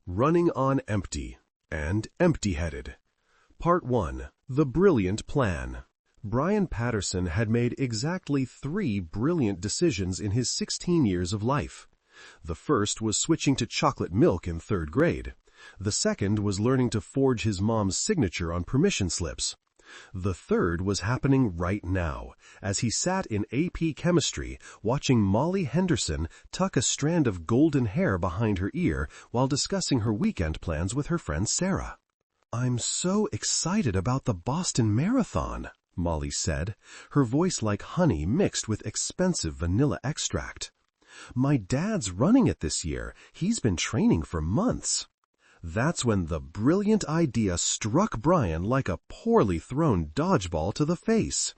Running on Empty and Empty-Headed. Part 1. The Brilliant Plan. Brian Patterson had made exactly 3 brilliant decisions in his 16 years of life. The first was switching to chocolate milk in 3rd grade. The second was learning to forge his mom's signature on permission slips. The third was happening right now, as he sat in AP Chemistry watching Molly Henderson tuck a strand of golden hair behind her ear while discussing her weekend plans with her friend Sarah. "I'm so excited about the Boston Marathon," Molly said, her voice like honey mixed with expensive vanilla extract. "My dad's running it this year. He's been training for months." That's when the brilliant idea struck Brian like a poorly thrown dodgeball to the face.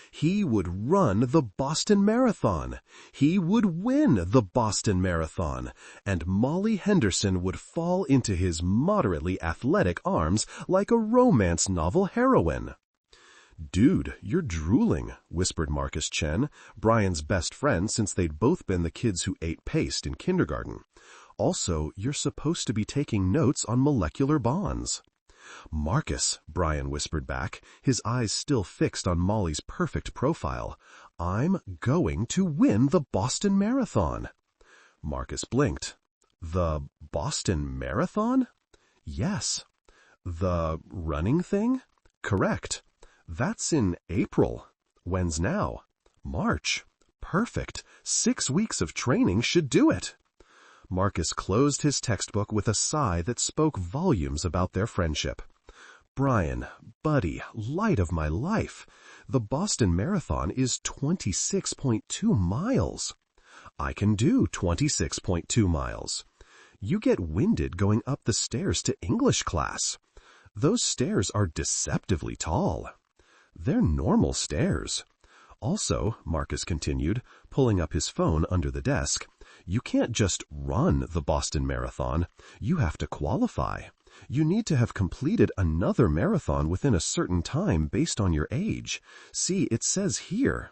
He would run the Boston Marathon. He would win the Boston Marathon. And Molly Henderson would fall into his moderately athletic arms like a romance novel heroine. "Dude, you're drooling," whispered Marcus Chen, Brian's best friend since they'd both been the kids who ate paste in kindergarten. "Also, you're supposed to be taking notes on molecular bonds." "Marcus," Brian whispered back, his eyes still fixed on Molly's perfect profile, "I'm going to win the Boston Marathon." Marcus blinked. "The Boston Marathon?" "Yes." "The running thing?" "Correct. That's in April." "When's now?" "March." "Perfect. 6 weeks of training should do it." Marcus closed his textbook with a sigh that spoke volumes about their friendship. "Brian, buddy, light of my life, the Boston Marathon is 26.2 miles. I can do 26.2 miles. You get winded going up the stairs to English class. Those stairs are deceptively tall. They're normal stairs. Also," Marcus continued, pulling up his phone under the desk, "you can't just run the Boston Marathon. You have to qualify. You need to have completed another marathon within a certain time based on your age. See, it says here."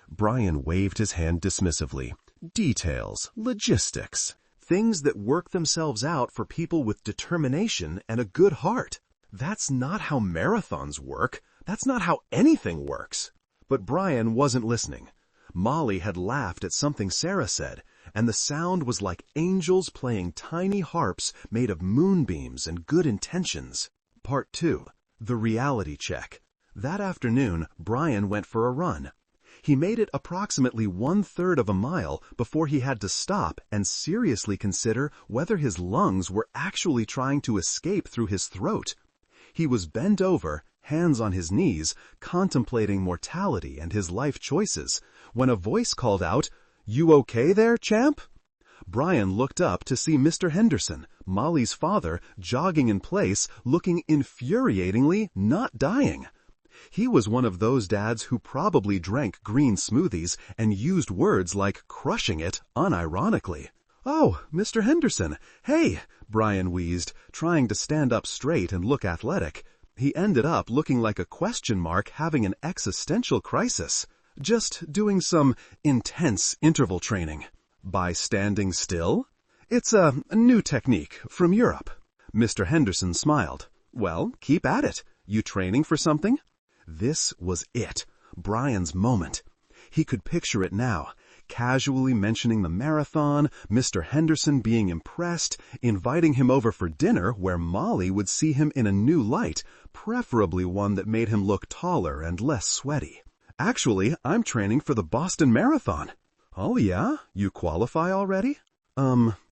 Brian waved his hand dismissively. "Details, logistics, things that work themselves out for people with determination and a good heart. That's not how marathons work. That's not how anything works." But Brian wasn't listening. Molly had laughed at something Sarah said, and the sound was like angels playing tiny harps made of moonbeams and good intentions. Part 2. The Reality Check. That afternoon, Brian went for a run. He made it approximately 1/3 of a mile before he had to stop and seriously consider whether his lungs were actually trying to escape through his throat. He was bent over, hands on his knees, contemplating mortality and his life choices, when a voice called out, "You okay there, champ?" Brian looked up to see Mr. Henderson, Molly's father, jogging in place, looking infuriatingly not dying. He was one of those dads who probably drank green smoothies and used words like crushing it unironically. "Oh, Mr. Henderson, hey," Brian wheezed, trying to stand up straight and look athletic. He ended up looking like a question mark having an existential crisis. "Just doing some intense interval training." "By standing still?" "It's a new technique from Europe." Mr. Henderson smiled. "Well, keep at it. You training for something?" This was it, Brian's moment. He could picture it now, casually mentioning the marathon, Mr. Henderson being impressed, inviting him over for dinner where Molly would see him in a new light, preferably one that made him look taller and less sweaty. "Actually, I'm training for the Boston Marathon." "Oh yeah? You qualify already?"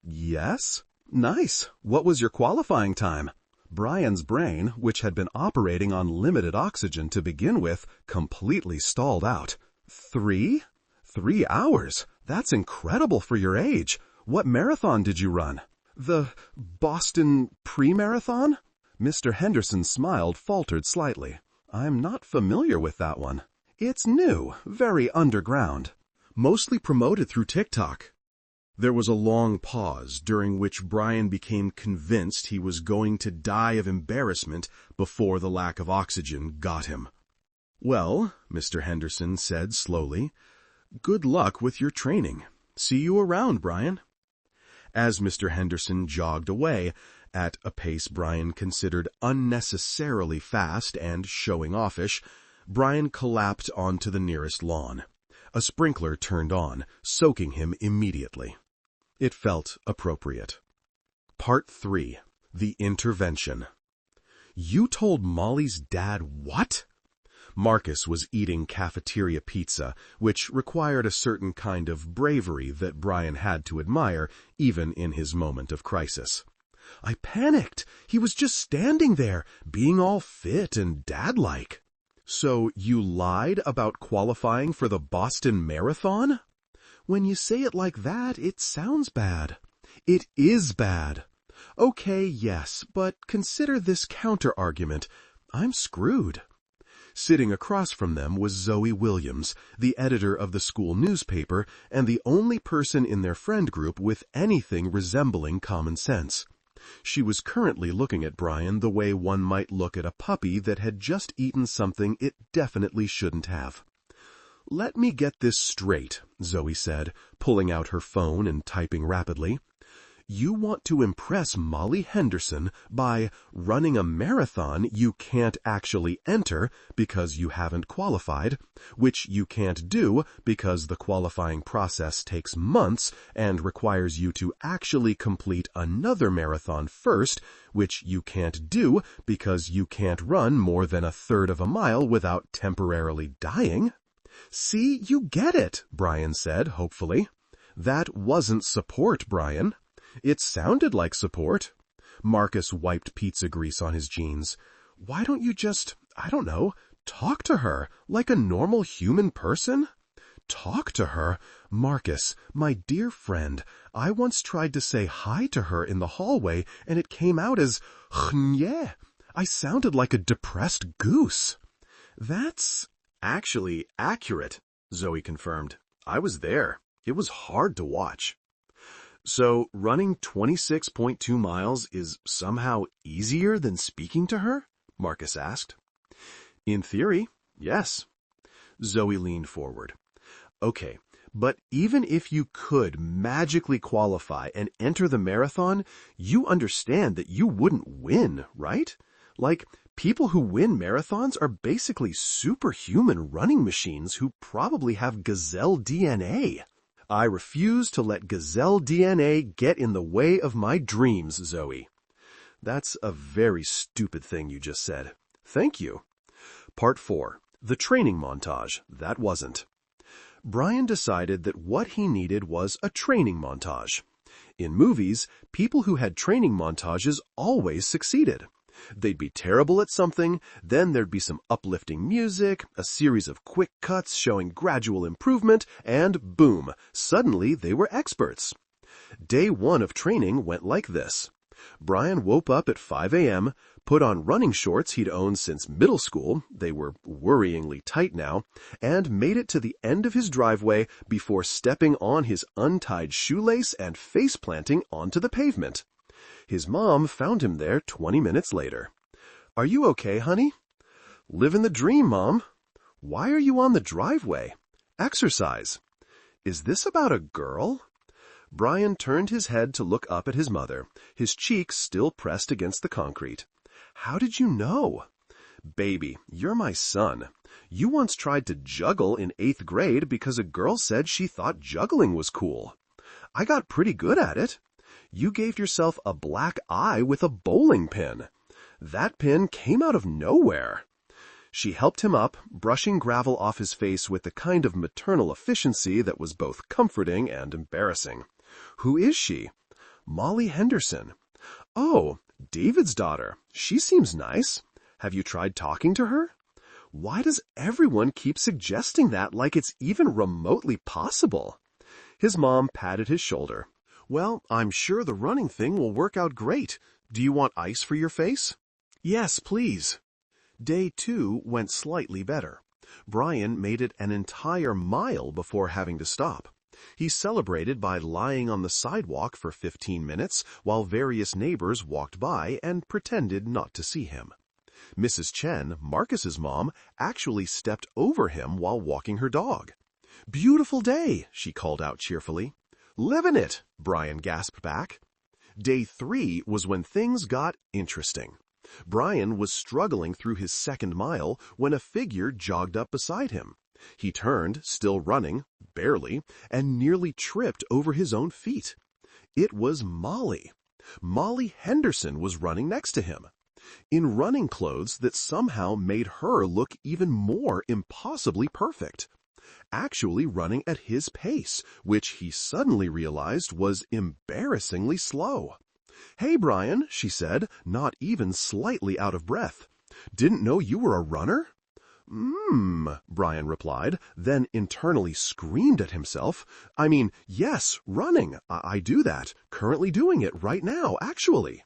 Yes." "Nice. What was your qualifying time?" Brian's brain, which had been operating on limited oxygen to begin with, completely stalled out. 3? 3 hours? That's incredible for your age. What marathon did you run?" "The Boston pre-marathon?" Mr. Henderson smiled, faltered slightly. "I'm not familiar with that one. It's new, very underground. Mostly promoted through TikTok." There was a long pause, during which Brian became convinced he was going to die of embarrassment before the lack of oxygen got him. "Well," Mr. Henderson said slowly, "good luck with your training. See you around, Brian." As Mr. Henderson jogged away, At a pace Brian considered unnecessarily fast and showing-offish, Brian collapsed onto the nearest lawn. A sprinkler turned on, soaking him immediately. It felt appropriate. Part 3. The Intervention. You told Molly's dad what? Marcus was eating cafeteria pizza, which required a certain kind of bravery that Brian had to admire, even in his moment of crisis. I panicked. He was just standing there, being all fit and dad-like. So you lied about qualifying for the Boston Marathon? When you say it like that, it sounds bad. It is bad. Okay, yes, but consider this counter-argument. I'm screwed. Sitting across from them was Zoe Williams, the editor of the school newspaper and the only person in their friend group with anything resembling common sense. She was currently looking at Brian the way one might look at a puppy that had just eaten something it definitely shouldn't have. Let me get this straight, Zoe said, pulling out her phone and typing rapidly. You want to impress Molly Henderson by running a marathon you can't actually enter because you haven't qualified, which you can't do because the qualifying process takes months and requires you to actually complete another marathon first, which you can't do because you can't run more than a third of a mile without temporarily dying. See, you get it, Brian said, hopefully. That wasn't support, Brian. It sounded like support. Marcus wiped pizza grease on his jeans. Why don't you just, talk to her, like a normal human person? Talk to her? Marcus, my dear friend, I once tried to say hi to her in the hallway, and it came out as "hnye." I sounded like a depressed goose. That's actually accurate, Zoe confirmed. I was there. It was hard to watch. So running 26.2 miles is somehow easier than speaking to her? Marcus asked. In theory, yes. Zoe leaned forward. Okay, but even if you could magically qualify and enter the marathon, you understand that you wouldn't win, right? Like, people who win marathons are basically superhuman running machines who probably have gazelle DNA. I refuse to let gazelle DNA get in the way of my dreams, Zoe. That's a very stupid thing you just said. Thank you. Part 4. The training montage. That wasn't. Brian decided that what he needed was a training montage. In movies, people who had training montages always succeeded. They'd be terrible at something, then there'd be some uplifting music, a series of quick cuts showing gradual improvement, and boom, suddenly they were experts. Day 1 of training went like this. Brian woke up at 5 a.m., put on running shorts he'd owned since middle school, they were worryingly tight now, and made it to the end of his driveway before stepping on his untied shoelace and face-planting onto the pavement. His mom found him there 20 minutes later. Are you okay, honey? Living the dream, Mom. Why are you on the driveway? Exercise. Is this about a girl? Brian turned his head to look up at his mother, his cheeks still pressed against the concrete. How did you know? Baby, you're my son. You once tried to juggle in 8th grade because a girl said she thought juggling was cool. I got pretty good at it. You gave yourself a black eye with a bowling pin. That pin came out of nowhere. She helped him up, brushing gravel off his face with the kind of maternal efficiency that was both comforting and embarrassing. Who is she? Molly Henderson. Oh, David's daughter. She seems nice. Have you tried talking to her? Why does everyone keep suggesting that like it's even remotely possible? His mom patted his shoulder. Well, I'm sure the running thing will work out great. Do you want ice for your face? Yes, please. Day 2 went slightly better. Brian made it an entire mile before having to stop. He celebrated by lying on the sidewalk for 15 minutes while various neighbors walked by and pretended not to see him. Mrs. Chen, Marcus's mom, actually stepped over him while walking her dog. Beautiful day, she called out cheerfully. Livin' it, Brian gasped back. Day 3 was when things got interesting. Brian was struggling through his second mile when a figure jogged up beside him. He turned, still running, barely, and nearly tripped over his own feet. It was Molly. Molly Henderson was running next to him, in running clothes that somehow made her look even more impossibly perfect. Actually running at his pace, which he suddenly realized was embarrassingly slow. "Hey, Brian," she said, not even slightly out of breath. "Didn't know you were a runner?" Brian replied, then internally screamed at himself. "I mean, yes, running. I do that. Currently doing it right now, actually."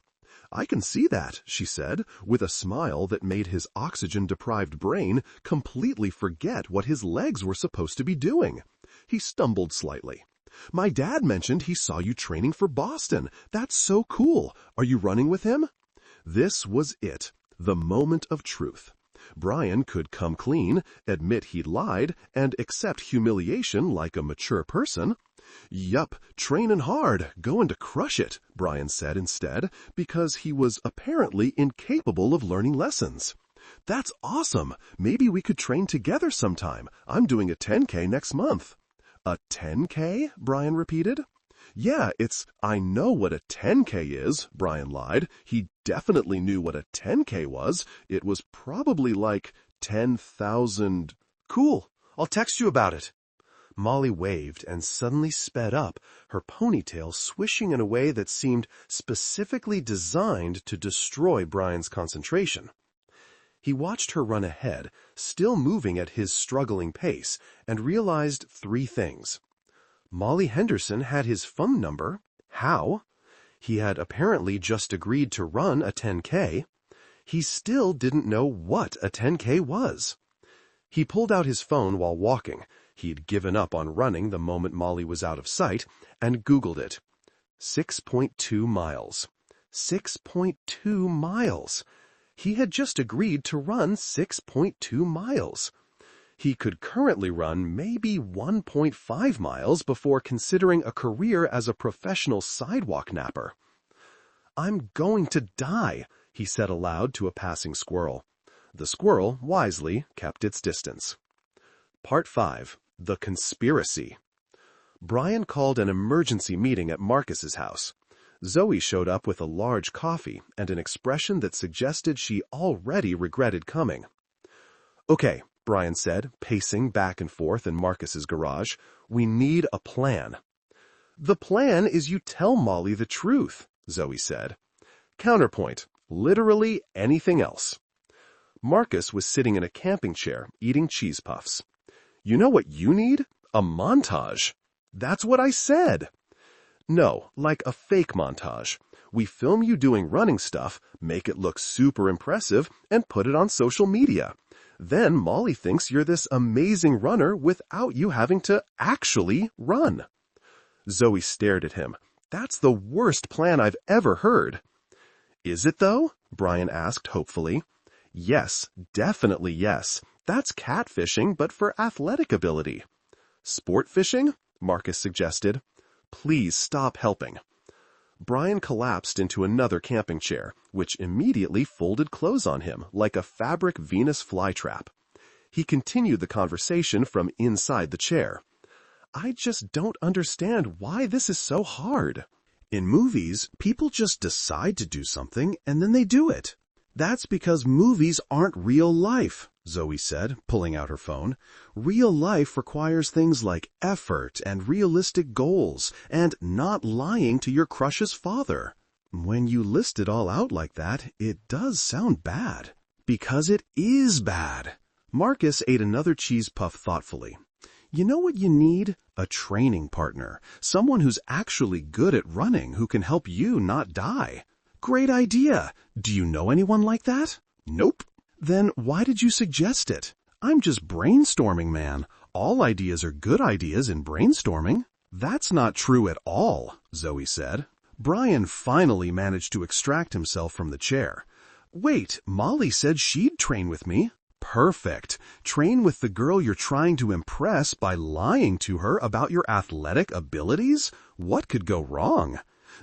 "I can see that," she said, with a smile that made his oxygen-deprived brain completely forget what his legs were supposed to be doing. He stumbled slightly. "My dad mentioned he saw you training for Boston. That's so cool. Are you running with him?" This was it, the moment of truth. Brian could come clean, admit he'd lied, and accept humiliation like a mature person. "Yup, trainin' hard, going to crush it," Brian said instead, because he was apparently incapable of learning lessons. "That's awesome. Maybe we could train together sometime. I'm doing a 10K next month." "A 10K?" Brian repeated. "Yeah, I know what a 10K is," Brian lied. He definitely knew what a 10K was. It was probably like 10,000. "Cool. I'll text you about it." Molly waved and suddenly sped up, her ponytail swishing in a way that seemed specifically designed to destroy Brian's concentration. He watched her run ahead, still moving at his struggling pace, and realized 3 things. Molly Henderson had his phone number. How? He had apparently just agreed to run a 10K. He still didn't know what a 10K was. He pulled out his phone while walking. He'd given up on running the moment Molly was out of sight, and Googled it. 6.2 miles. 6.2 miles. He had just agreed to run 6.2 miles. He could currently run maybe 1.5 miles before considering a career as a professional sidewalk napper. "I'm going to die," he said aloud to a passing squirrel. The squirrel, wisely, kept its distance. Part 5. The Conspiracy. Brian called an emergency meeting at Marcus's house. Zoe showed up with a large coffee and an expression that suggested she already regretted coming. "Okay," Brian said, pacing back and forth in Marcus's garage. "We need a plan." "The plan is you tell Molly the truth," Zoe said. Counterpoint, literally anything else. Marcus was sitting in a camping chair, eating cheese puffs. "You know what you need? A montage." "That's what I said." "No, like a fake montage. We film you doing running stuff, make it look super impressive, and put it on social media. Then Molly thinks you're this amazing runner without you having to actually run." Zoe stared at him. "That's the worst plan I've ever heard." "Is it, though?" Brian asked hopefully. "Yes, definitely yes. That's catfishing, but for athletic ability." "Sport fishing?" Marcus suggested. "Please stop helping." Brian collapsed into another camping chair, which immediately folded close on him like a fabric Venus flytrap. He continued the conversation from inside the chair. "I just don't understand why this is so hard. In movies, people just decide to do something and then they do it." "That's because movies aren't real life," Zoe said, pulling out her phone. "Real life requires things like effort and realistic goals and not lying to your crush's father." "When you list it all out like that, it does sound bad." "Because it is bad." Marcus ate another cheese puff thoughtfully. "You know what you need? A training partner. Someone who's actually good at running who can help you not die." "Great idea. Do you know anyone like that?" "Nope." "Then why did you suggest it?" "I'm just brainstorming, man. All ideas are good ideas in brainstorming." "That's not true at all," Zoe said. Brian finally managed to extract himself from the chair. "Wait, Molly said she'd train with me." "Perfect. Train with the girl you're trying to impress by lying to her about your athletic abilities? What could go wrong?"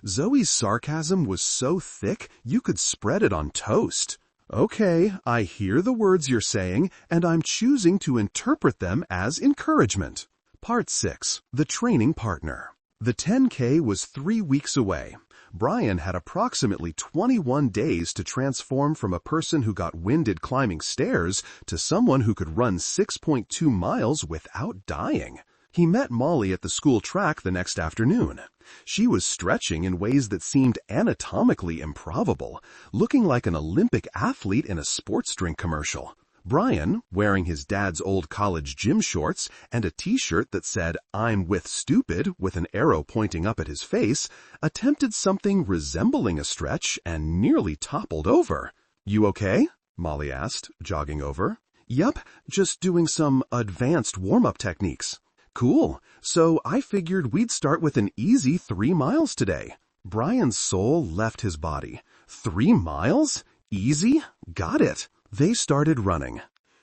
Zoe's sarcasm was so thick you could spread it on toast. Okay, I hear the words you're saying, and I'm choosing to interpret them as encouragement. Part 6. The Training Partner. The 10K was 3 weeks away. Brian had approximately 21 days to transform from a person who got winded climbing stairs to someone who could run 6.2 miles without dying. He met Molly at the school track the next afternoon. She was stretching in ways that seemed anatomically improbable, looking like an Olympic athlete in a sports drink commercial. Brian, wearing his dad's old college gym shorts and a t-shirt that said, "I'm with stupid," with an arrow pointing up at his face, attempted something resembling a stretch and nearly toppled over. "You okay?" Molly asked, jogging over. "Yup, just doing some advanced warm-up techniques." "Cool. So I figured we'd start with an easy 3 miles today." Brian's soul left his body. 3 miles? Easy? Got it. They started running.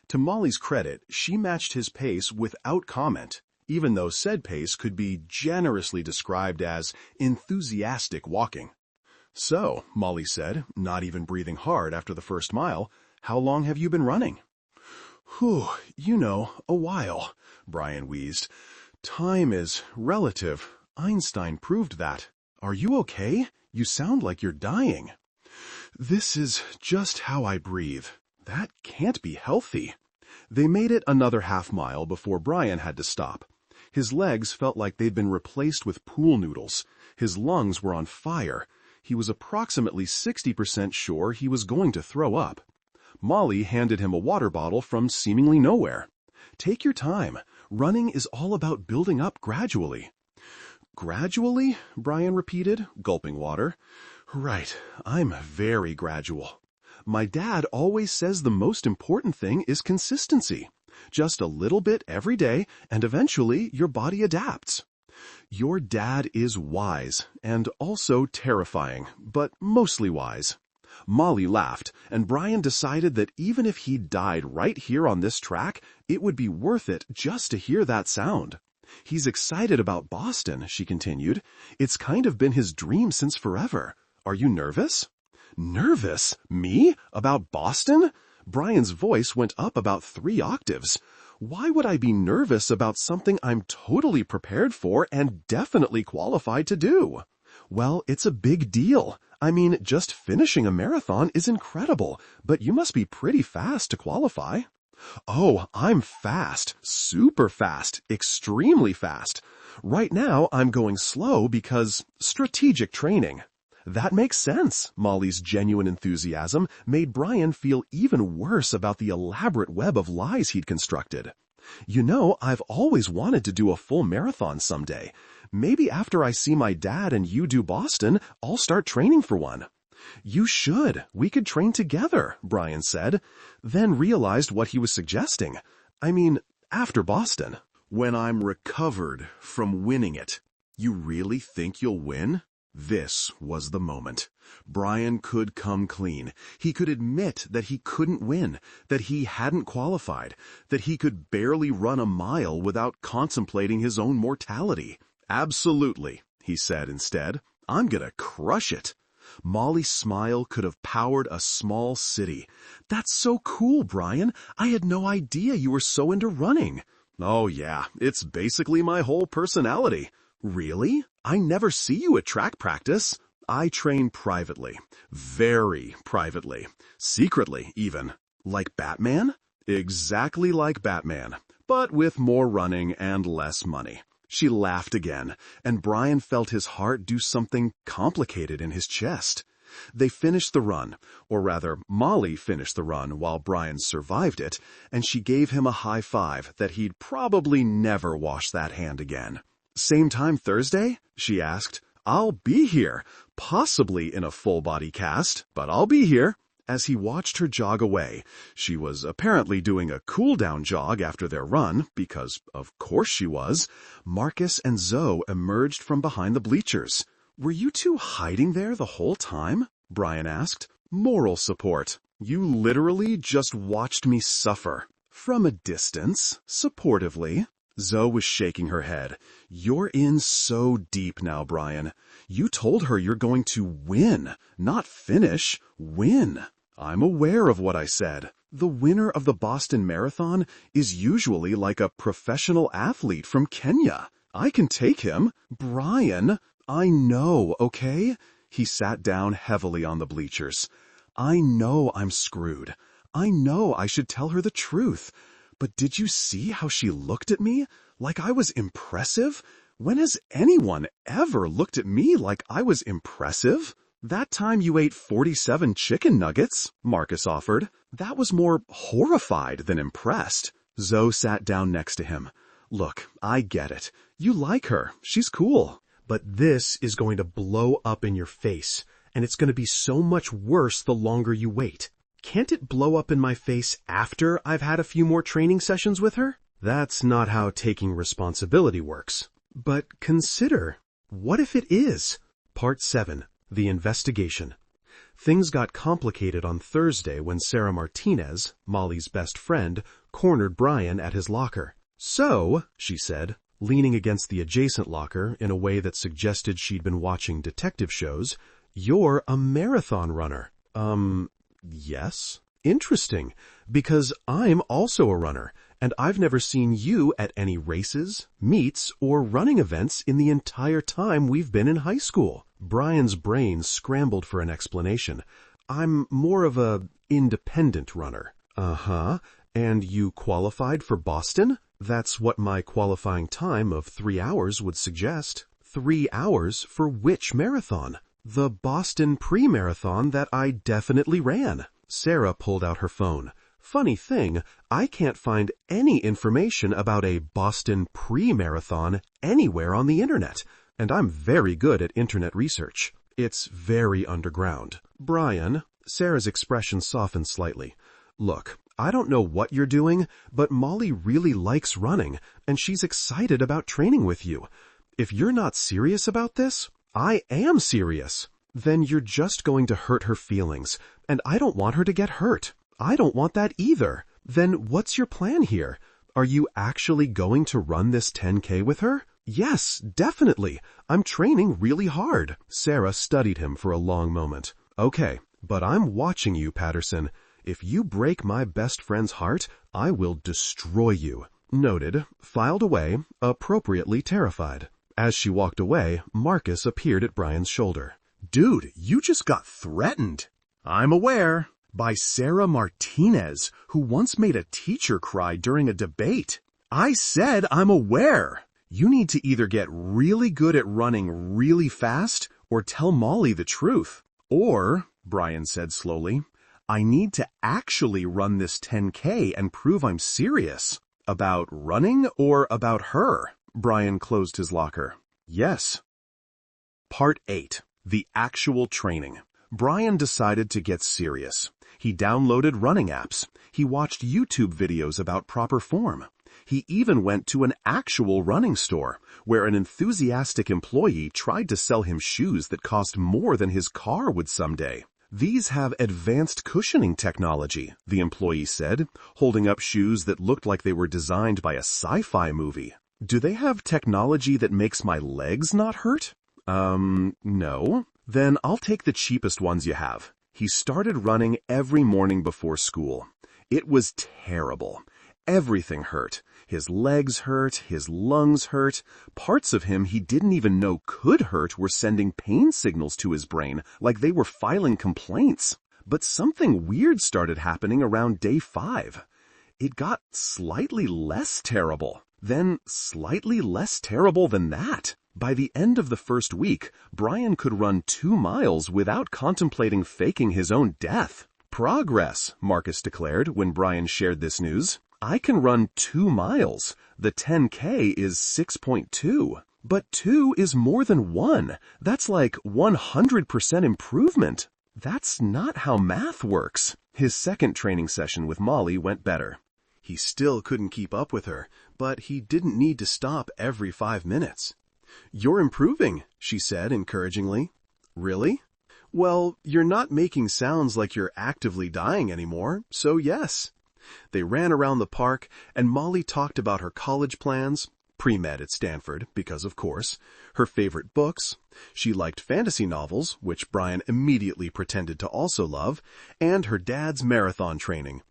To Molly's credit, she matched his pace without comment, even though said pace could be generously described as enthusiastic walking. "So," Molly said, not even breathing hard after the first mile, "how long have you been running?" "Whew, a while," Brian wheezed. "Time is relative. Einstein proved that. Are you okay? You sound like you're dying." "This is just how I breathe. That can't be healthy." They made it another half-mile before Brian had to stop. His legs felt like they'd been replaced with pool noodles. His lungs were on fire. He was approximately 60% sure he was going to throw up. Molly handed him a water bottle from seemingly nowhere. "Take your time. Running is all about building up gradually." "Gradually?" Brian repeated, gulping water. "Right, I'm very gradual. My dad always says the most important thing is consistency. Just a little bit every day, and eventually your body adapts." Your dad is wise, and also terrifying, but mostly wise. Molly laughed, and Brian decided that even if he died right here on this track, it would be worth it just to hear that sound. "He's excited about Boston," she continued. "It's kind of been his dream since forever. Are you nervous?" "Nervous? Me? About Boston?" Brian's voice went up about 3 octaves. "Why would I be nervous about something I'm totally prepared for and definitely qualified to do?" "Well, it's a big deal. I mean, just finishing a marathon is incredible, but you must be pretty fast to qualify." "Oh, I'm fast. Super fast. Extremely fast. Right now, I'm going slow because strategic training." "That makes sense." Molly's genuine enthusiasm made Brian feel even worse about the elaborate web of lies he'd constructed. I've always wanted to do a full marathon someday. Maybe after I see my dad and you do Boston, I'll start training for one." "You should. We could train together," Brian said, then realized what he was suggesting. "I mean, after Boston." "When I'm recovered from winning it." "You really think you'll win?" This was the moment. Brian could come clean. He could admit that he couldn't win, that he hadn't qualified, that he could barely run a mile without contemplating his own mortality. "Absolutely," he said instead. "I'm gonna crush it." Molly's smile could have powered a small city. "That's so cool, Brian. I had no idea you were so into running." "Oh yeah, it's basically my whole personality." "Really? I never see you at track practice." "I train privately. Very privately. Secretly, even." "Like Batman?" "Exactly like Batman, but with more running and less money." She laughed again, and Brian felt his heart do something complicated in his chest. They finished the run, or rather, Molly finished the run while Brian survived it, and she gave him a high five that he'd probably never wash that hand again. "Same time Thursday?" she asked. "I'll be here, possibly in a full-body cast, but I'll be here." As he watched her jog away, she was apparently doing a cool-down jog after their run, because of course she was, Marcus and Zoe emerged from behind the bleachers. "Were you two hiding there the whole time?" Brian asked. "Moral support. You literally just watched me suffer." "From a distance, supportively." Zoe was shaking her head. You're in so deep now, Brian. You told her you're going to win, not finish, win. I'm aware of what I said. The winner of the Boston Marathon is usually like a professional athlete from Kenya. I can take him. Brian, I know, okay? He sat down heavily on the bleachers. I know I'm screwed. I know I should tell her the truth. But did you see how she looked at me? Like I was impressive? When has anyone ever looked at me like I was impressive? That time you ate 47 chicken nuggets, Marcus offered. That was more horrified than impressed. Zoe sat down next to him. Look, I get it. You like her. She's cool. But this is going to blow up in your face, and it's going to be so much worse the longer you wait. Can't it blow up in my face after I've had a few more training sessions with her? That's not how taking responsibility works. But consider, what if it is? Part 7. The Investigation. Things got complicated on Thursday when Sarah Martinez, Molly's best friend, cornered Brian at his locker. So, she said, leaning against the adjacent locker in a way that suggested she'd been watching detective shows, you're a marathon runner. Yes. Interesting, because I'm also a runner, and I've never seen you at any races, meets, or running events in the entire time we've been in high school. Brian's brain scrambled for an explanation. I'm more of a independent runner. Uh-huh. And you qualified for Boston? That's what my qualifying time of 3 hours would suggest. 3 hours for which marathon? The Boston pre-marathon that I definitely ran. Sarah pulled out her phone. Funny thing, I can't find any information about a Boston pre-marathon anywhere on the internet, and I'm very good at internet research. It's very underground. Brian, Sarah's expression softened slightly. Look, I don't know what you're doing, but Molly really likes running, and she's excited about training with you. If you're not serious about this, I am serious. Then you're just going to hurt her feelings, and I don't want her to get hurt. I don't want that either. Then what's your plan here? Are you actually going to run this 10K with her? Yes, definitely. I'm training really hard. Sarah studied him for a long moment. Okay, but I'm watching you, Patterson. If you break my best friend's heart, I will destroy you. Noted, filed away, appropriately terrified. As she walked away, Marcus appeared at Brian's shoulder. Dude, you just got threatened. I'm aware. By Sarah Martinez, who once made a teacher cry during a debate. I said I'm aware. You need to either get really good at running really fast or tell Molly the truth. Or, Brian said slowly, I need to actually run this 10K and prove I'm serious. About running or about her? Brian closed his locker. Yes. Part 8. The Actual Training. Brian decided to get serious. He downloaded running apps. He watched YouTube videos about proper form. He even went to an actual running store, where an enthusiastic employee tried to sell him shoes that cost more than his car would someday. These have advanced cushioning technology, the employee said, holding up shoes that looked like they were designed by a sci-fi movie. Do they have technology that makes my legs not hurt? No. Then I'll take the cheapest ones you have. He started running every morning before school. It was terrible. Everything hurt. His legs hurt, his lungs hurt. Parts of him he didn't even know could hurt were sending pain signals to his brain, like they were filing complaints. But something weird started happening around day 5. It got slightly less terrible, then slightly less terrible than that. By the end of the first week, Brian could run 2 miles without contemplating faking his own death. Progress, Marcus declared when Brian shared this news. I can run 2 miles. The 10K is 6.2. But 2 is more than 1. That's like 100% improvement. That's not how math works. His second training session with Molly went better. He still couldn't keep up with her, but he didn't need to stop every 5 minutes. You're improving, she said encouragingly. Really? Well, you're not making sounds like you're actively dying anymore, so yes. They ran around the park, and Molly talked about her college plans, pre-med at Stanford, because of course, her favorite books. She liked fantasy novels, which Brian immediately pretended to also love, and her dad's marathon training.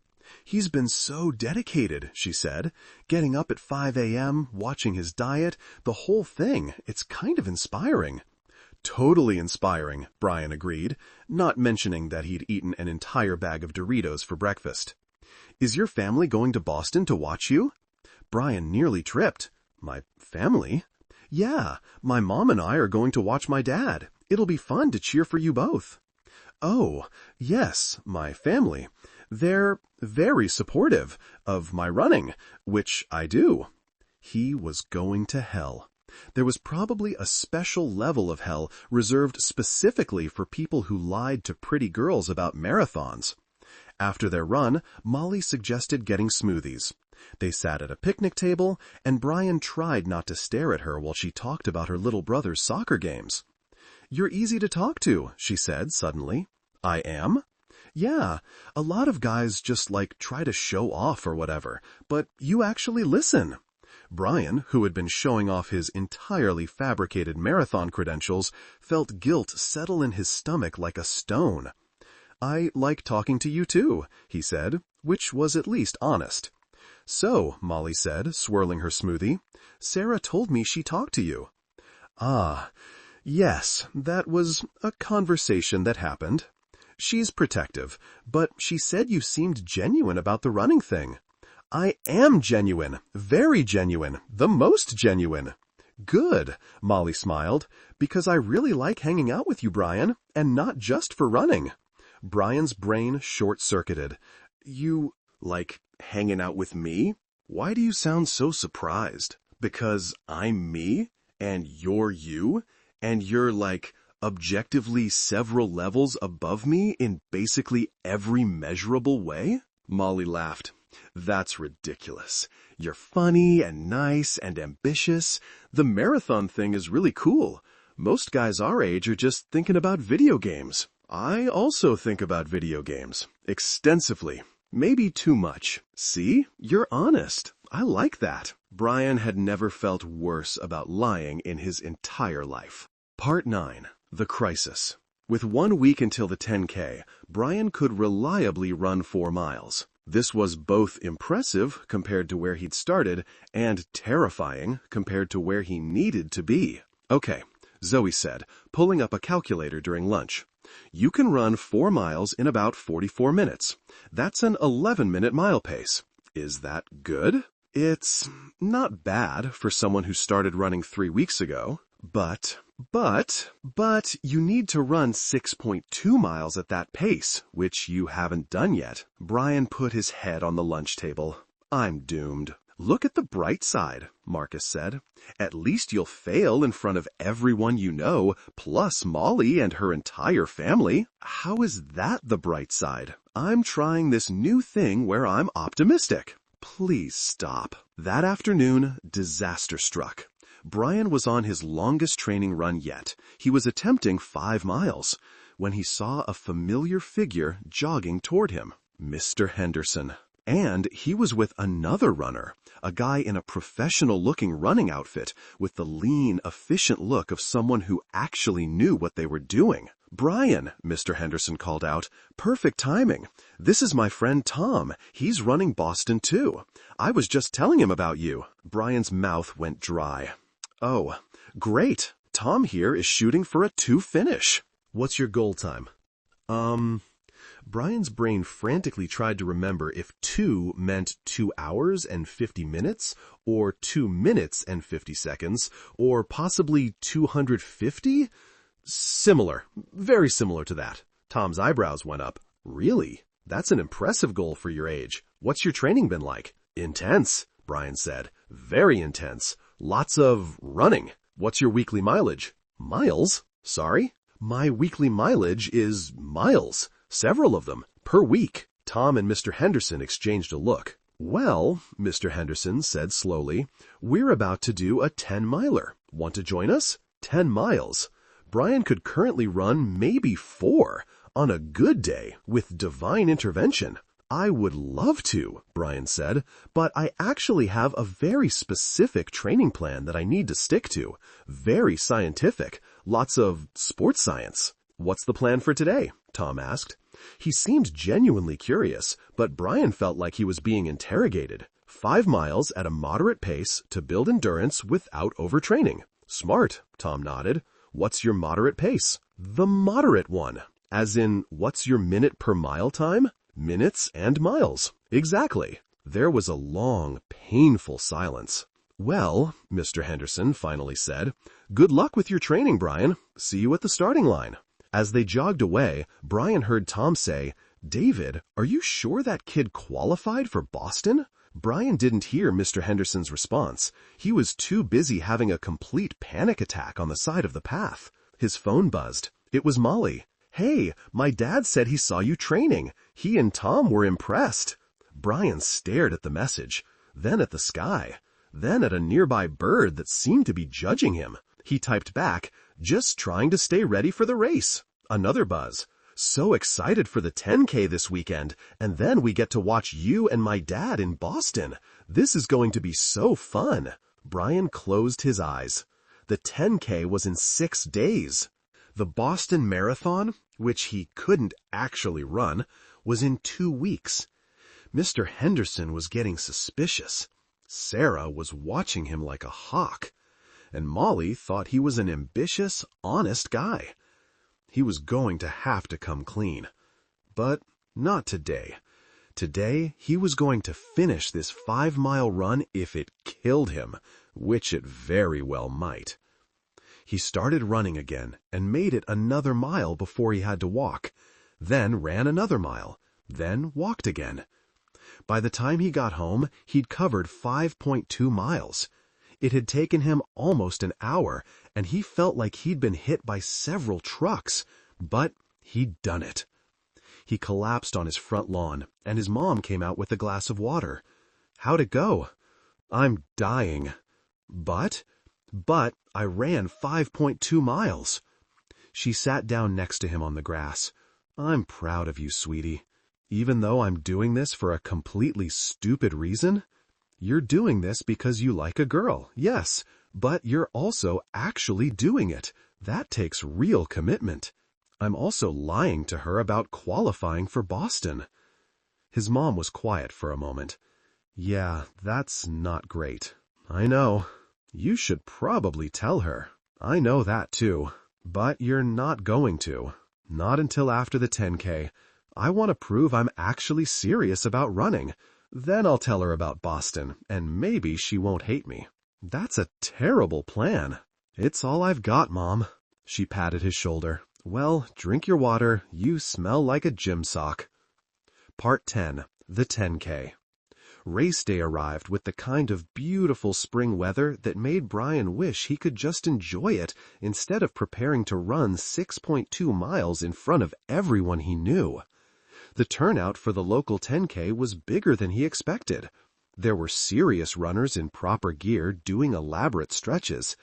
"He's been so dedicated," she said, "getting up at 5 a.m., watching his diet, the whole thing. It's kind of inspiring." "Totally inspiring," Brian agreed, not mentioning that he'd eaten an entire bag of Doritos for breakfast. "Is your family going to Boston to watch you?" Brian nearly tripped. "My family?" "Yeah, my mom and I are going to watch my dad. It'll be fun to cheer for you both." "Oh, yes, my family. They're very supportive of my running, which I do." He was going to hell. There was probably a special level of hell reserved specifically for people who lied to pretty girls about marathons. After their run, Molly suggested getting smoothies. They sat at a picnic table, and Brian tried not to stare at her while she talked about her little brother's soccer games. "You're easy to talk to," she said suddenly. "I am?" "Yeah, a lot of guys just try to show off or whatever, but you actually listen." Brian, who had been showing off his entirely fabricated marathon credentials, felt guilt settle in his stomach like a stone. "I like talking to you too," he said, which was at least honest. "So," Molly said, swirling her smoothie, "Sarah told me she talked to you." "Ah, yes, that was a conversation that happened. She's protective, but she said you seemed genuine about the running thing." "I am genuine, very genuine, the most genuine." "Good," Molly smiled, "because I really like hanging out with you, Brian, and not just for running." Brian's brain short-circuited. "You like hanging out with me? Why do you sound so surprised? Because I'm me, and you're you, and you're objectively several levels above me in basically every measurable way?" Molly laughed. "That's ridiculous. You're funny and nice and ambitious. The marathon thing is really cool. Most guys our age are just thinking about video games. I also think about video games. Extensively. Maybe too much. See? You're honest. I like that." Brian had never felt worse about lying in his entire life. Part 9. The Crisis. With 1 week until the 10K, Brian could reliably run 4 miles. This was both impressive compared to where he'd started and terrifying compared to where he needed to be. "Okay," Zoe said, pulling up a calculator during lunch. "You can run 4 miles in about 44 minutes. That's an 11-minute mile pace. Is that good?" "It's not bad for someone who started running 3 weeks ago. But you need to run 6.2 miles at that pace, which you haven't done yet." Brian put his head on the lunch table. "I'm doomed." "Look at the bright side," Marcus said. "At least you'll fail in front of everyone you know, plus Molly and her entire family." "How is that the bright side? I'm trying this new thing where I'm optimistic." "Please stop." That afternoon, disaster struck. Brian was on his longest training run yet. He was attempting 5 miles when he saw a familiar figure jogging toward him. Mr. Henderson. And he was with another runner, a guy in a professional-looking running outfit with the lean, efficient look of someone who actually knew what they were doing. "Brian," Mr. Henderson called out, "perfect timing. This is my friend Tom. He's running Boston too. I was just telling him about you." Brian's mouth went dry. "Oh, great. Tom here is shooting for a 2 finish. What's your goal time?" Brian's brain frantically tried to remember if 2 meant 2 hours and 50 minutes, or 2 minutes and 50 seconds, or possibly 250? Similar. Very similar to that. Tom's eyebrows went up. "Really? That's an impressive goal for your age. What's your training been like?" "Intense," Brian said. "Very intense. Lots of running." "What's your weekly mileage?" "Miles? Sorry?" "My weekly mileage is miles. Several of them, per week." Tom and Mr. Henderson exchanged a look. "Well," Mr. Henderson said slowly, "we're about to do a 10-miler. Want to join us? 10 miles. Brian could currently run maybe 4 on a good day with divine intervention. I would love to, Brian said, but I actually have a very specific training plan that I need to stick to. Very scientific. Lots of sports science. What's the plan for today? Tom asked. He seemed genuinely curious, but Brian felt like he was being interrogated. 5 miles at a moderate pace to build endurance without overtraining. Smart, Tom nodded. What's your moderate pace? The moderate one. As in, what's your minute per mile time? Minutes and miles. Exactly. There was a long, painful silence. Well, Mr. Henderson finally said, good luck with your training, Brian. See you at the starting line. As they jogged away, Brian heard Tom say, David, are you sure that kid qualified for Boston? Brian didn't hear Mr. Henderson's response. He was too busy having a complete panic attack on the side of the path. His phone buzzed. It was Molly. Hey, my dad said he saw you training. He and Tom were impressed. Brian stared at the message, then at the sky, then at a nearby bird that seemed to be judging him. He typed back, just trying to stay ready for the race. Another buzz. So excited for the 10K this weekend, and then we get to watch you and my dad in Boston. This is going to be so fun. Brian closed his eyes. The 10K was in 6 days. The Boston Marathon, which he couldn't actually run, was in 2 weeks. Mr. Henderson was getting suspicious. Sarah was watching him like a hawk. And Molly thought he was an ambitious, honest guy. He was going to have to come clean. But not today. Today, he was going to finish this 5-mile run if it killed him, which it very well might. He started running again and made it another mile before he had to walk, then ran another mile, then walked again. By the time he got home, he'd covered 5.2 miles. It had taken him almost an hour, and he felt like he'd been hit by several trucks, but he'd done it. He collapsed on his front lawn, and his mom came out with a glass of water. How'd it go? I'm dying. But I ran 5.2 miles. She sat down next to him on the grass. I'm proud of you, sweetie. Even though I'm doing this for a completely stupid reason, you're doing this because you like a girl, yes, but you're also actually doing it. That takes real commitment. I'm also lying to her about qualifying for Boston. His mom was quiet for a moment. Yeah, that's not great. I know. You should probably tell her. I know that too. But you're not going to. Not until after the 10K. I want to prove I'm actually serious about running. Then I'll tell her about Boston, and maybe she won't hate me. That's a terrible plan. It's all I've got, Mom. She patted his shoulder. Well, drink your water. You smell like a gym sock. Part 10. The 10K. Race day arrived with the kind of beautiful spring weather that made Brian wish he could just enjoy it instead of preparing to run 6.2 miles in front of everyone he knew. The turnout for the local 10K was bigger than he expected. There were serious runners in proper gear doing elaborate stretches.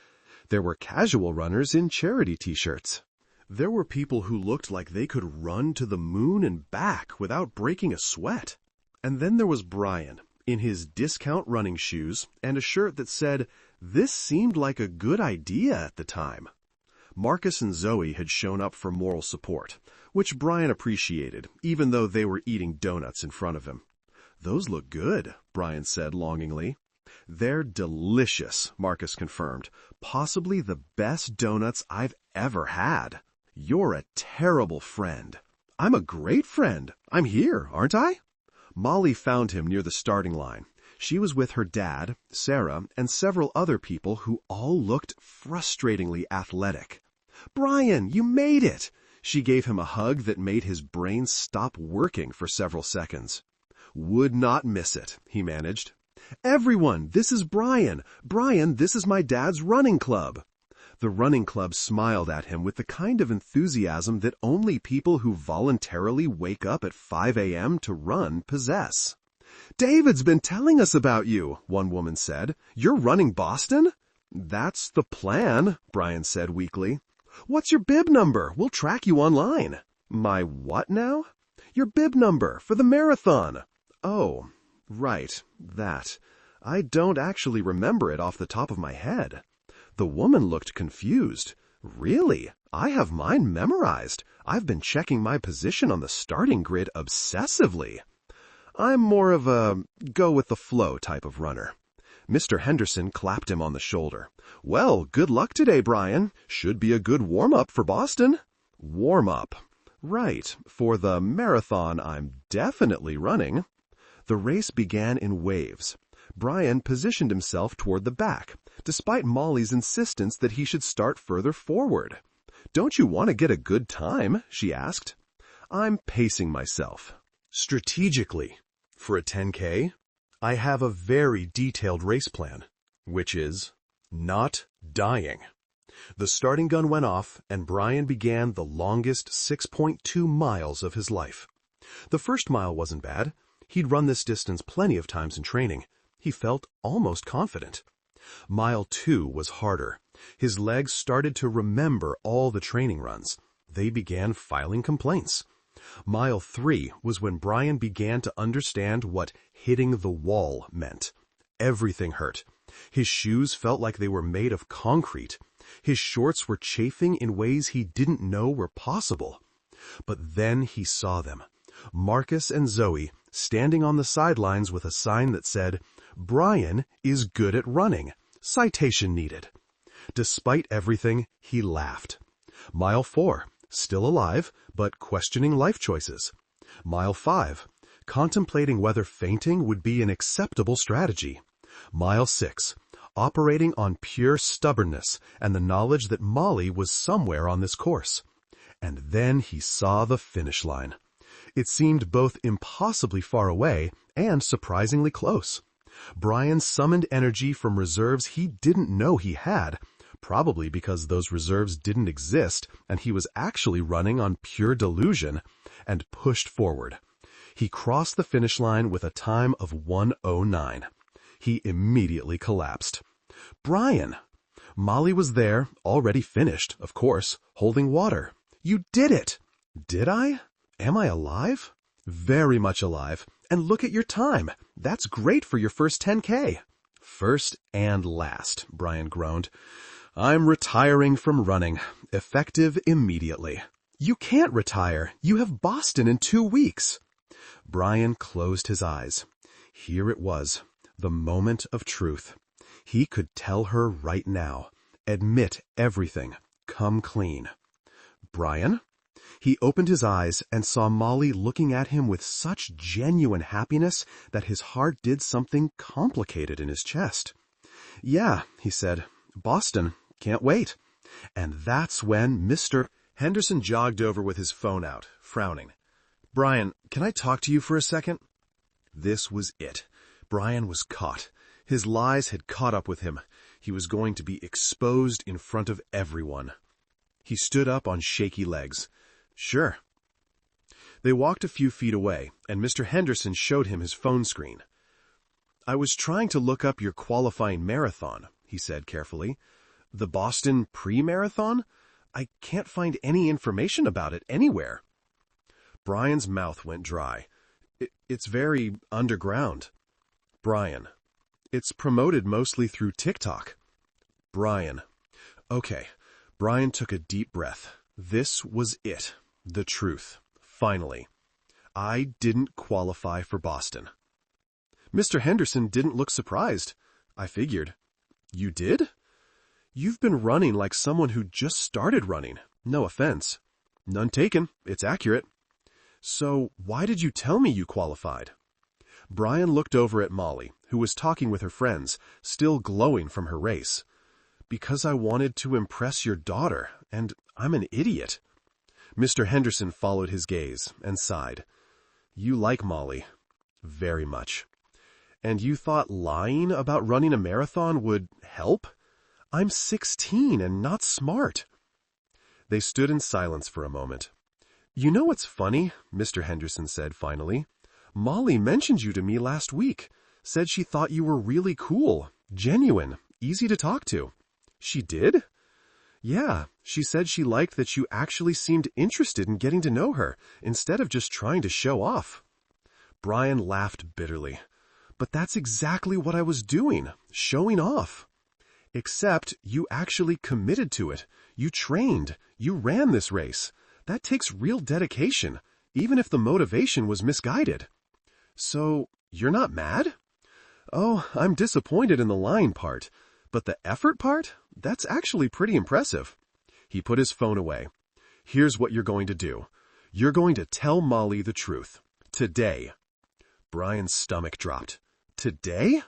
There were casual runners in charity t-shirts. There were people who looked like they could run to the moon and back without breaking a sweat. And then there was Brian, in his discount running shoes and a shirt that said, "This seemed like a good idea at the time." Marcus and Zoe had shown up for moral support, which Brian appreciated, even though they were eating donuts in front of him. "Those look good," Brian said longingly. "They're delicious," Marcus confirmed. "Possibly the best donuts I've ever had." "You're a terrible friend." "I'm a great friend. I'm here, aren't I?" Molly found him near the starting line. She was with her dad, Sarah, and several other people who all looked frustratingly athletic. "Brian, you made it!" She gave him a hug that made his brain stop working for several seconds. "Would not miss it," he managed. "Everyone, this is Brian. Brian, this is my dad's running club." The running club smiled at him with the kind of enthusiasm that only people who voluntarily wake up at 5 a.m. to run possess. "David's been telling us about you," one woman said. "You're running Boston?" "That's the plan," Brian said weakly. "What's your bib number? We'll track you online." "My what now?" Your bib number for the marathon. Oh, right, that. I don't actually remember it off the top of my head. The woman looked confused. Really? I have mine memorized. I've been checking my position on the starting grid obsessively. I'm more of a go-with-the-flow type of runner. Mr. Henderson clapped him on the shoulder. Well, good luck today, Brian. Should be a good warm-up for Boston. Warm-up. Right, for the marathon I'm definitely running. The race began in waves. Brian positioned himself toward the back, despite Molly's insistence that he should start further forward. Don't you want to get a good time? She asked. I'm pacing myself. Strategically. For a 10K, I have a very detailed race plan, which is not dying. The starting gun went off, and Brian began the longest 6.2 miles of his life. The first mile wasn't bad. He'd run this distance plenty of times in training. He felt almost confident. Mile 2 was harder. His legs started to remember all the training runs. They began filing complaints. Mile 3 was when Brian began to understand what hitting the wall meant. Everything hurt. His shoes felt like they were made of concrete. His shorts were chafing in ways he didn't know were possible. But then he saw them. Marcus and Zoe standing on the sidelines with a sign that said, Brian is good at running. Citation needed. Despite everything, he laughed. Mile 4, still alive, but questioning life choices. Mile 5, contemplating whether fainting would be an acceptable strategy. Mile 6, operating on pure stubbornness and the knowledge that Molly was somewhere on this course. And then he saw the finish line. It seemed both impossibly far away and surprisingly close. Brian summoned energy from reserves he didn't know he had, probably because those reserves didn't exist and he was actually running on pure delusion, and pushed forward. He crossed the finish line with a time of 1:09. He immediately collapsed. Brian! Molly was there, already finished, of course, holding water. You did it! Did I? Am I alive? Very much alive. And look at your time. That's great for your first 10K. First and last, Brian groaned. I'm retiring from running, effective immediately. You can't retire. You have Boston in 2 weeks. Brian closed his eyes. Here it was, the moment of truth. He could tell her right now, admit everything, come clean. Brian? He opened his eyes and saw Molly looking at him with such genuine happiness that his heart did something complicated in his chest. Yeah, he said, Boston, can't wait. And that's when Mr. Henderson jogged over with his phone out, frowning. Brian, can I talk to you for a second? This was it. Brian was caught. His lies had caught up with him. He was going to be exposed in front of everyone. He stood up on shaky legs. Sure. They walked a few feet away, and Mr. Henderson showed him his phone screen. I was trying to look up your qualifying marathon, he said carefully. The Boston pre-marathon? I can't find any information about it anywhere. Brian's mouth went dry. It's very underground. Brian. It's promoted mostly through TikTok. Brian. Okay. Brian took a deep breath. This was it. The truth. Finally. I didn't qualify for Boston. Mr. Henderson didn't look surprised. I figured. You did? You've been running like someone who just started running. No offense. None taken. It's accurate. So why did you tell me you qualified? Brian looked over at Molly, who was talking with her friends, still glowing from her race. Because I wanted to impress your daughter, and I'm an idiot. Mr. Henderson followed his gaze and sighed. You like Molly. Very much. And you thought lying about running a marathon would help? I'm 16 and not smart. They stood in silence for a moment. You know what's funny? Mr. Henderson said finally. Molly mentioned you to me last week. Said she thought you were really cool, genuine, easy to talk to. She did? Yeah, she said she liked that you actually seemed interested in getting to know her, instead of just trying to show off. Brian laughed bitterly. But that's exactly what I was doing, showing off. Except you actually committed to it. You trained. You ran this race. That takes real dedication, even if the motivation was misguided. So, you're not mad? Oh, I'm disappointed in the lying part. But the effort part? That's actually pretty impressive. He put his phone away. Here's what you're going to do. You're going to tell Molly the truth. Today. Brian's stomach dropped. Today?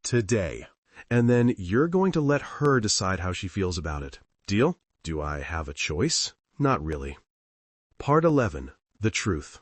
Today. And then you're going to let her decide how she feels about it. Deal? Do I have a choice? Not really. Part 11. The Truth.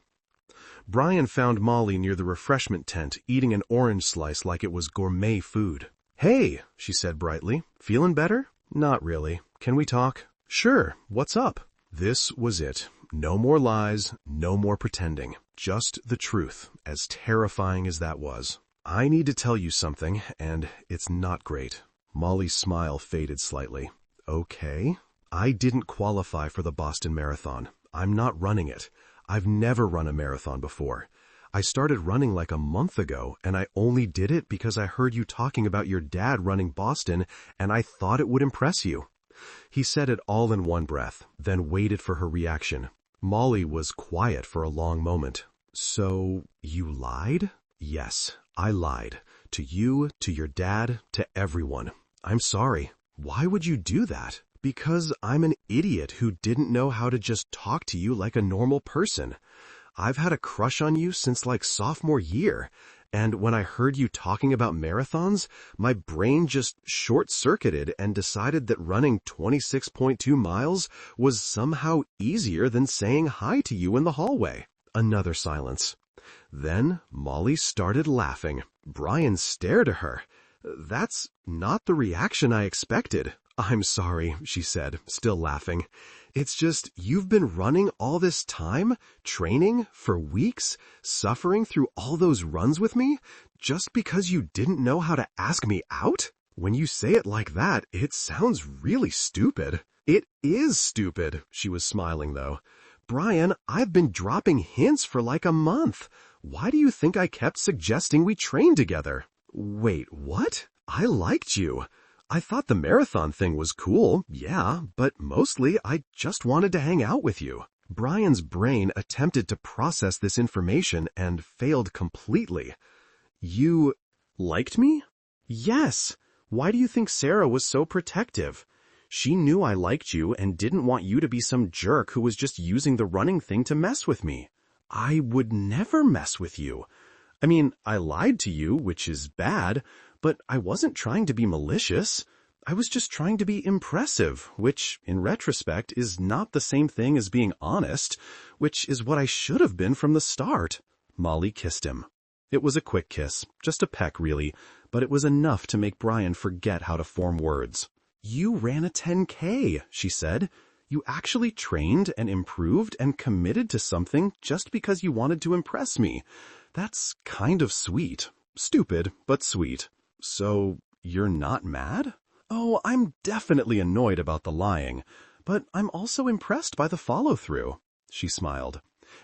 Brian found Molly near the refreshment tent, eating an orange slice like it was gourmet food. Hey, she said brightly. Feeling better? Not really. Can we talk? Sure. What's up? This was it. No more lies, no more pretending. Just the truth, as terrifying as that was. I need to tell you something, and it's not great. Molly's smile faded slightly. Okay. I didn't qualify for the Boston Marathon. I'm not running it. I've never run a marathon before. I started running like a month ago, and I only did it because I heard you talking about your dad running Boston, and I thought it would impress you. He said it all in one breath, then waited for her reaction. Molly was quiet for a long moment. So, you lied? Yes, I lied. To you, to your dad, to everyone. I'm sorry. Why would you do that? Because I'm an idiot who didn't know how to just talk to you like a normal person. I've had a crush on you since like sophomore year, and when I heard you talking about marathons, my brain just short-circuited and decided that running 26.2 miles was somehow easier than saying hi to you in the hallway. Another silence. Then Molly started laughing. Brian stared at her. That's not the reaction I expected. I'm sorry, she said, still laughing. It's just, you've been running all this time, training for weeks, suffering through all those runs with me, just because you didn't know how to ask me out? When you say it like that, it sounds really stupid. It is stupid, she was smiling though. Brian, I've been dropping hints for like a month. Why do you think I kept suggesting we train together? Wait, what? I liked you. I thought the marathon thing was cool, yeah, but mostly I just wanted to hang out with you. Brian's brain attempted to process this information and failed completely. You liked me? Yes. Why do you think Sarah was so protective? She knew I liked you and didn't want you to be some jerk who was just using the running thing to mess with me. I would never mess with you. I mean, I lied to you, which is bad, but I wasn't trying to be malicious. I was just trying to be impressive, which, in retrospect, is not the same thing as being honest, which is what I should have been from the start. Molly kissed him. It was a quick kiss, just a peck really, but it was enough to make Brian forget how to form words. You ran a 10K, she said. You actually trained and improved and committed to something just because you wanted to impress me. That's kind of sweet. Stupid, but sweet. So, you're not mad? Oh, I'm definitely annoyed about the lying, but I'm also impressed by the follow-through. She smiled.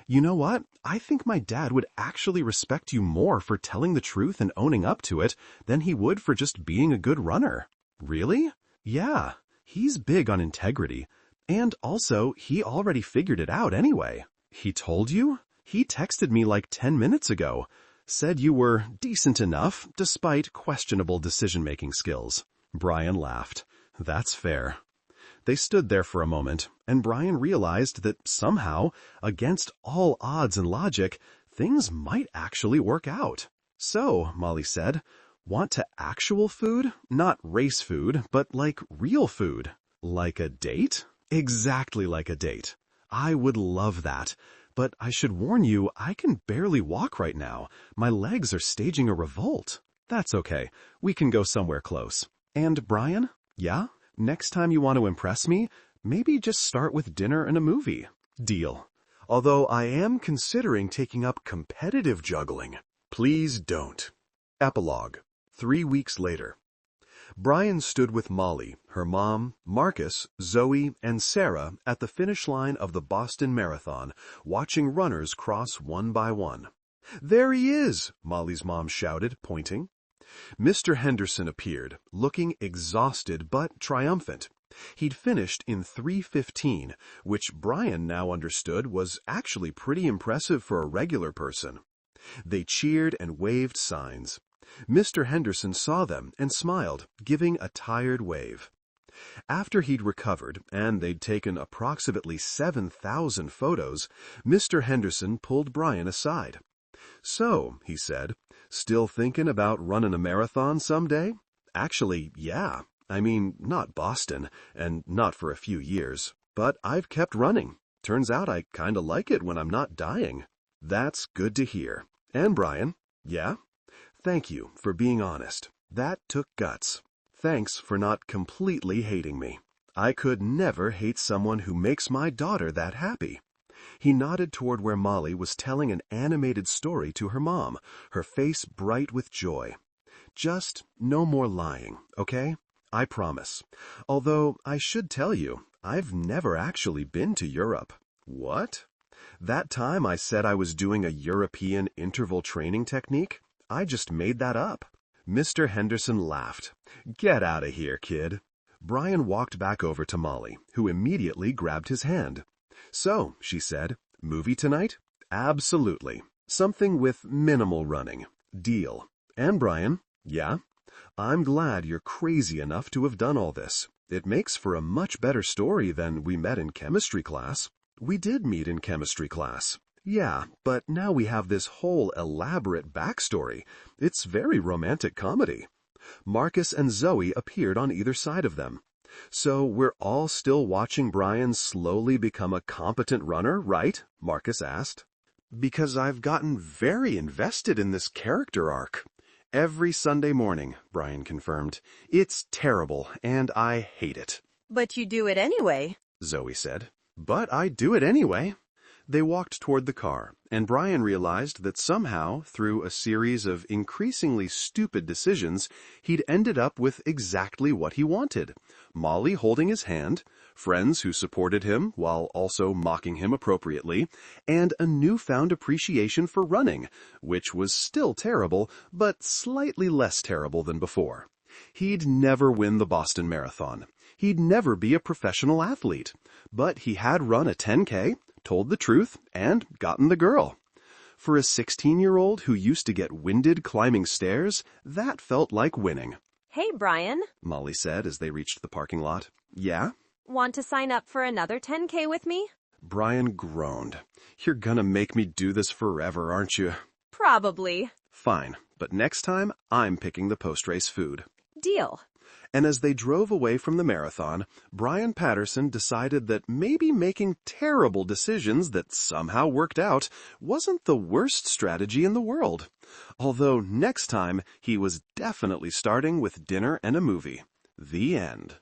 You know what? I think my dad would actually respect you more for telling the truth and owning up to it than he would for just being a good runner. Really? Yeah, he's big on integrity. And also, he already figured it out anyway. He told you? He texted me like 10 minutes ago. Said you were decent enough, despite questionable decision-making skills. Brian laughed. That's fair. They stood there for a moment, and Brian realized that somehow, against all odds and logic, things might actually work out. So, Molly said, want to actual food? Not race food, but like real food. Like a date? Exactly like a date. I would love that. But I should warn you, I can barely walk right now. My legs are staging a revolt. That's okay. We can go somewhere close. And Brian? Yeah? Next time you want to impress me, maybe just start with dinner and a movie. Deal. Although I am considering taking up competitive juggling. Please don't. Epilogue. 3 weeks later. Brian stood with Molly, her mom, Marcus, Zoe, and Sarah at the finish line of the Boston Marathon, watching runners cross one by one. "There he is!" Molly's mom shouted, pointing. Mr. Henderson appeared, looking exhausted but triumphant. He'd finished in 3:15, which Brian now understood was actually pretty impressive for a regular person. They cheered and waved signs. Mr. Henderson saw them and smiled, giving a tired wave. After he'd recovered, and they'd taken approximately 7,000 photos, Mr. Henderson pulled Brian aside. "So," he said, "still thinking about running a marathon someday?" "Actually, yeah. I mean, not Boston, and not for a few years. But I've kept running. Turns out I kinda like it when I'm not dying." "That's good to hear. And Brian?" "Yeah? Thank you for being honest. That took guts. Thanks for not completely hating me. I could never hate someone who makes my daughter that happy." He nodded toward where Molly was telling an animated story to her mom, her face bright with joy. "Just no more lying, okay? I promise. Although I should tell you, I've never actually been to Europe." "What?" "That time I said I was doing a European interval training technique, I just made that up." Mr. Henderson laughed. "Get out of here, kid." Brian walked back over to Molly, who immediately grabbed his hand. "So," she said, "movie tonight?" "Absolutely. Something with minimal running. Deal." "And Brian?" "Yeah? I'm glad you're crazy enough to have done all this. It makes for a much better story than we met in chemistry class." "We did meet in chemistry class." "Yeah, but now we have this whole elaborate backstory. It's very romantic comedy." Marcus and Zoe appeared on either side of them. "So we're all still watching Brian slowly become a competent runner, right?" Marcus asked. "Because I've gotten very invested in this character arc." "Every Sunday morning," Brian confirmed. "It's terrible, and I hate it." "But you do it anyway," Zoe said. "But I do it anyway." They walked toward the car, and Brian realized that somehow, through a series of increasingly stupid decisions, he'd ended up with exactly what he wanted. Molly holding his hand, friends who supported him while also mocking him appropriately, and a newfound appreciation for running, which was still terrible, but slightly less terrible than before. He'd never win the Boston Marathon. He'd never be a professional athlete. But he had run a 10K, told the truth, and gotten the girl. For a 16-year-old who used to get winded climbing stairs, that felt like winning. "Hey, Brian," Molly said as they reached the parking lot. "Yeah?" "want to sign up for another 10K with me?" Brian groaned. "You're gonna make me do this forever, aren't you?" "Probably." "Fine, but next time I'm picking the post-race food." "Deal." And as they drove away from the marathon, Brian Patterson decided that maybe making terrible decisions that somehow worked out wasn't the worst strategy in the world. Although next time he was definitely starting with dinner and a movie. The end.